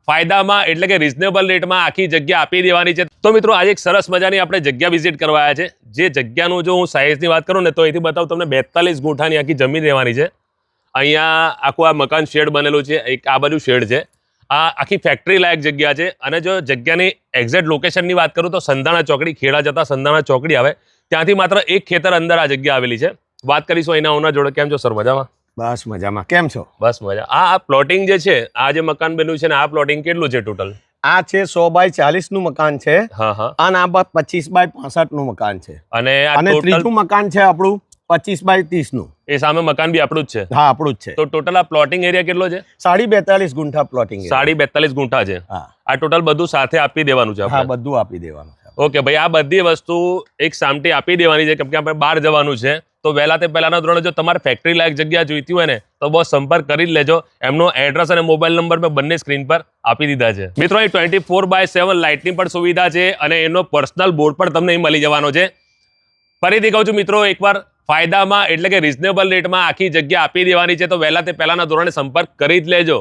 ફાયદામાં એટલે કે રિઝનેબલ રેટમાં આખી જગ્યા આપી દેવાની છે। તો મિત્રો આજે એક સરસ મજાની આપણે જગ્યા વિઝિટ કરવા આવ્યા છે। જે જગ્યાનું જો હું સાઇઝની વાત કરું ને તો અહીંથી બતાવું તમને 42 ગુંઠાની આખી જમીન રહેવાની છે। અહીંયા આખું આ મકાન શેડ બનેલું છે, એક આ બાજુ શેડ છે, આ આખી ફેક્ટરી લાયક જગ્યા છે। અને જો જગ્યાની એક્ઝેક્ટ લોકેશનની વાત કરું તો સંધાણા ચોકડી, ખેડા જતા સંધાણા ચોકડી આવે ત્યાંથી માત્ર એક ખેતર અંદર આ જગ્યા આવેલી છે। વાત કરીશું અહીંના ઓનર જોડે। કેમ છો સર, મજામાં? બસ મજામાં, કેમ છો? બસ મજા। આ પ્લોટિંગ જે છે, આ જે મકાન બન્યું છે ને આ પ્લોટિંગ કેટલું છે ટોટલ? આ છે 100 બાય 40 નું મકાન છે। હા હા। અને આ 25 બાય 65 નું મકાન છે। અને આ અને ટોટલ ત્રીજું મકાન છે આપણું 25 બાય 30 નું। એ સામે મકાન બી આપણું જ છે? હા, આપણું જ છે। તો ટોટલ આ પ્લોટિંગ એરિયા કેટલો છે? 42 ગુંઠા પ્લોટિંગ। 42 ગુંઠા છે। હા, આ ટોટલ બધું સાથે આપી દેવાનું છે હા, આપણે? બધું આપી દેવાનું છે। ઓકે ભાઈ, આ બધી વસ્તુ એક સામટી આપી દેવાની છે કેમ કે આપણે બહાર જવાનું છે। તો વહેલા તે પહેલાના ધોરણે જો તમારે ફેક્ટરી લાયક જગ્યા જોઈતી હોય ને તો બસ સંપર્ક કરી જ લેજો। એમનો એડ્રેસ અને મોબાઈલ નંબર મેં બંને સ્ક્રીન પર આપી દીધા છે। મિત્રો અહીં 24/7 લાઇટની પણ સુવિધા છે અને એનો પર્સનલ બોર્ડ પણ તમને અહીં મળી જવાનો છે। ફરીથી કહું છું મિત્રો, એકવાર ફાયદામાં એટલે કે રિઝનેબલ રેટમાં આખી જગ્યા આપી દેવાની છે। તો વહેલા તે પહેલાના ધોરણે સંપર્ક કરી જ લેજો।